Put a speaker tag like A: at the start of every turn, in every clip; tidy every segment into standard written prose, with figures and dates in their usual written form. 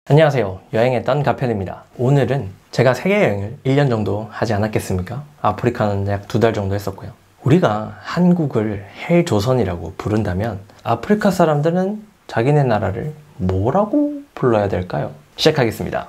A: 안녕하세요. 여행했던 가편입니다. 오늘은 제가 세계여행을 1년 정도 하지 않았겠습니까? 아프리카는 약 2달 정도 했었고요. 우리가 한국을 헬조선이라고 부른다면 아프리카 사람들은 자기네 나라를 뭐라고 불러야 될까요? 시작하겠습니다.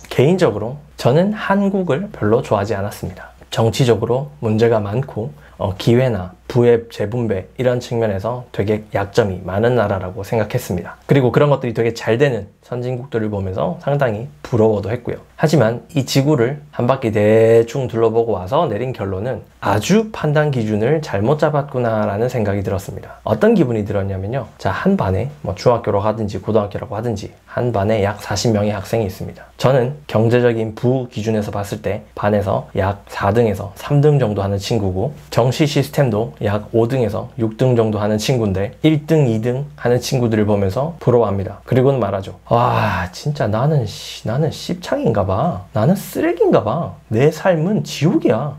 A: 개인적으로 저는 한국을 별로 좋아하지 않았습니다. 정치적으로 문제가 많고 기회나 부의 재분배 이런 측면에서 되게 약점이 많은 나라라고 생각했습니다. 그리고 그런 것들이 되게 잘 되는 선진국들을 보면서 상당히 부러워도 했고요. 하지만 이 지구를 한 바퀴 대충 둘러보고 와서 내린 결론은 아주 판단 기준을 잘못 잡았구나 라는 생각이 들었습니다. 어떤 기분이 들었냐면요. 자, 한 반에 중학교라고 하든지 고등학교라고 하든지 한 반에 약 40명의 학생이 있습니다. 저는 경제적인 부 기준에서 봤을 때 반에서 약 4등에서 3등 정도 하는 친구고, 정시 시스템도 약 5등에서 6등 정도 하는 친구인데 1등, 2등 하는 친구들을 보면서 부러워합니다. 그리고는 말하죠. 와, 진짜 나는 씹창인가 봐. 나는 쓰레기인가 봐. 내 삶은 지옥이야.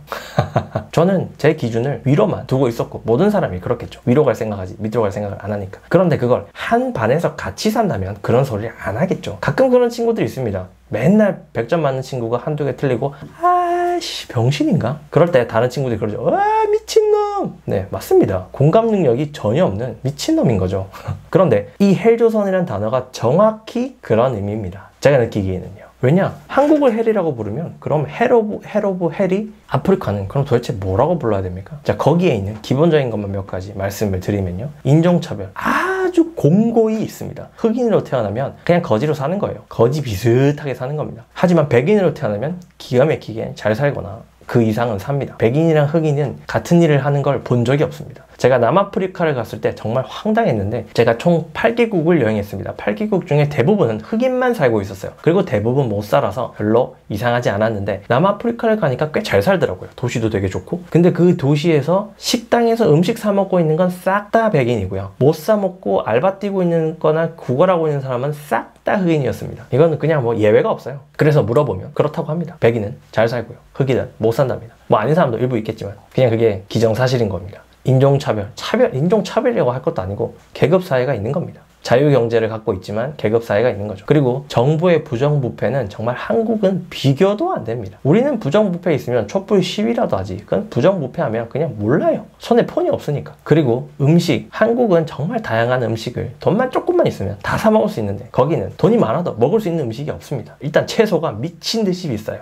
A: 저는 제 기준을 위로만 두고 있었고, 모든 사람이 그렇겠죠. 위로 갈 생각하지 밑으로 갈 생각을 안 하니까. 그런데 그걸 한 반에서 같이 산다면 그런 소리를 안 하겠죠. 가끔 그런 친구들이 있습니다. 맨날 100점 맞는 친구가 한두 개 틀리고 아씨 병신인가? 그럴 때 다른 친구들이 그러죠. 아, 미친놈! 네, 맞습니다. 공감 능력이 전혀 없는 미친놈인 거죠. 그런데 이 헬조선이라는 단어가 정확히 그런 의미입니다. 제가 느끼기에는요. 왜냐? 한국을 헬이라고 부르면 그럼 헬 오브 헬이 아프리카는 그럼 도대체 뭐라고 불러야 됩니까? 자, 거기에 있는 기본적인 것만 몇 가지 말씀을 드리면요. 인종차별 아주 공고히 있습니다. 흑인으로 태어나면 그냥 거지로 사는 거예요. 거지 비슷하게 사는 겁니다. 하지만 백인으로 태어나면 기가 막히게 잘 살거나 그 이상은 삽니다. 백인이랑 흑인은 같은 일을 하는 걸 본 적이 없습니다. 제가 남아프리카를 갔을 때 정말 황당했는데, 제가 총 8개국을 여행했습니다. 8개국 중에 대부분은 흑인만 살고 있었어요. 그리고 대부분 못 살아서 별로 이상하지 않았는데, 남아프리카를 가니까 꽤 잘 살더라고요. 도시도 되게 좋고. 근데 그 도시에서 식당에서 음식 사 먹고 있는 건 싹 다 백인이고요. 못 사 먹고 알바 뛰고 있는 거나 구걸하고 있는 사람은 싹 다 흑인이었습니다. 이거는 그냥 예외가 없어요. 그래서 물어보면 그렇다고 합니다. 백인은 잘 살고요. 흑인은 못 산답니다. 아닌 사람도 일부 있겠지만 그냥 그게 기정사실인 겁니다. 인종차별이라고 할 것도 아니고 계급사회가 있는 겁니다. 자유경제를 갖고 있지만 계급사회가 있는 거죠. 그리고 정부의 부정부패는 정말 한국은 비교도 안 됩니다. 우리는 부정부패 있으면 촛불 시위라도 하지. 그건 부정부패하면 그냥 몰라요. 손에 폰이 없으니까. 그리고 음식, 한국은 정말 다양한 음식을 돈만 조금만 있으면 다 사 먹을 수 있는데, 거기는 돈이 많아도 먹을 수 있는 음식이 없습니다. 일단 채소가 미친 듯이 비싸요.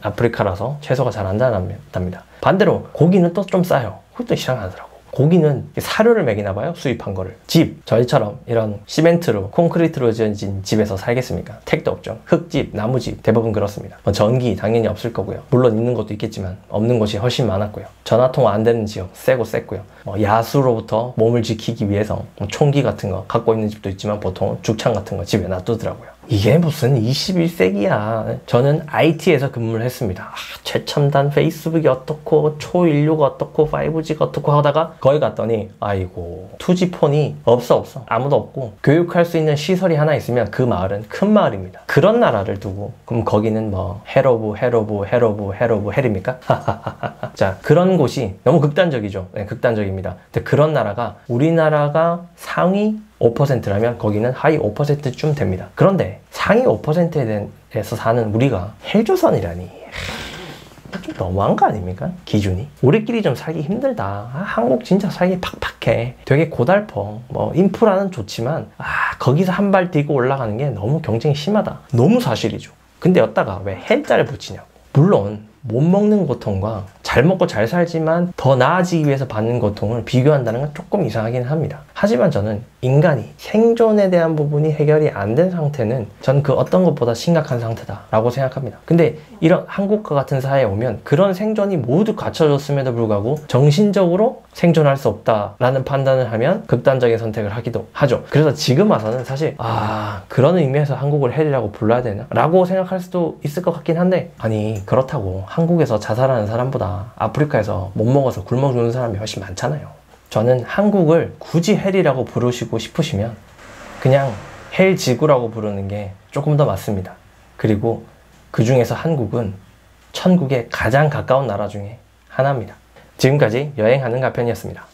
A: 아프리카라서 채소가 잘 안 나답니다. 반대로 고기는 또 좀 싸요. 그것도 이상하더라고. 고기는 사료를 먹이나 봐요. 수입한 거를. 집, 저희처럼 이런 시멘트로 콘크리트로 지어진 집에서 살겠습니까? 택도 없죠. 흙집, 나무집 대부분 그렇습니다. 전기 당연히 없을 거고요. 물론 있는 것도 있겠지만 없는 곳이 훨씬 많았고요. 전화통화 안 되는 지역 쎄고요. 야수로부터 몸을 지키기 위해서 총기 같은 거 갖고 있는 집도 있지만 보통 죽창 같은 거 집에 놔두더라고요. 이게 무슨 21세기야. 저는 IT에서 근무를 했습니다. 최첨단 페이스북이 어떻고 초인류가 어떻고 5G가 어떻고 하다가 거기 갔더니 아이고 2G폰이 없어. 아무도 없고 교육할 수 있는 시설이 하나 있으면 그 마을은 큰 마을입니다. 그런 나라를 두고 그럼 거기는 헬 오브 헬입니까? 자, 그런 곳이 너무 극단적이죠. 네, 극단적입니다. 근데 그런 나라가 우리나라가 상위 5%라면 거기는 하위 5%쯤 됩니다. 그런데 상위 5%에서 사는 우리가 헬조선이라니, 좀 너무한 거 아닙니까? 기준이. 우리끼리 좀 살기 힘들다. 한국 진짜 살기 팍팍해. 되게 고달퍼. 인프라는 좋지만 거기서 한 발 뛰고 올라가는 게 너무 경쟁이 심하다. 너무 사실이죠. 근데 여기다가 왜 헬자를 붙이냐고. 물론 못 먹는 고통과 잘 먹고 잘 살지만 더 나아지기 위해서 받는 고통을 비교한다는 건 조금 이상하긴 합니다. 하지만 저는 인간이 생존에 대한 부분이 해결이 안 된 상태는 전 그 어떤 것보다 심각한 상태다라고 생각합니다. 근데 이런 한국과 같은 사회에 오면 그런 생존이 모두 갖춰졌음에도 불구하고 정신적으로 생존할 수 없다라는 판단을 하면 극단적인 선택을 하기도 하죠. 그래서 지금 와서는 사실 그런 의미에서 한국을 헬이라고 불러야 되나? 라고 생각할 수도 있을 것 같긴 한데, 아니 그렇다고 한국에서 자살하는 사람보다 아프리카에서 못 먹어서 굶어 죽는 사람이 훨씬 많잖아요. 저는 한국을 굳이 헬이라고 부르시고 싶으시면 그냥 헬지구라고 부르는 게 조금 더 맞습니다. 그리고 그 중에서 한국은 천국에 가장 가까운 나라 중에 하나입니다. 지금까지 여행하는 가편이었습니다.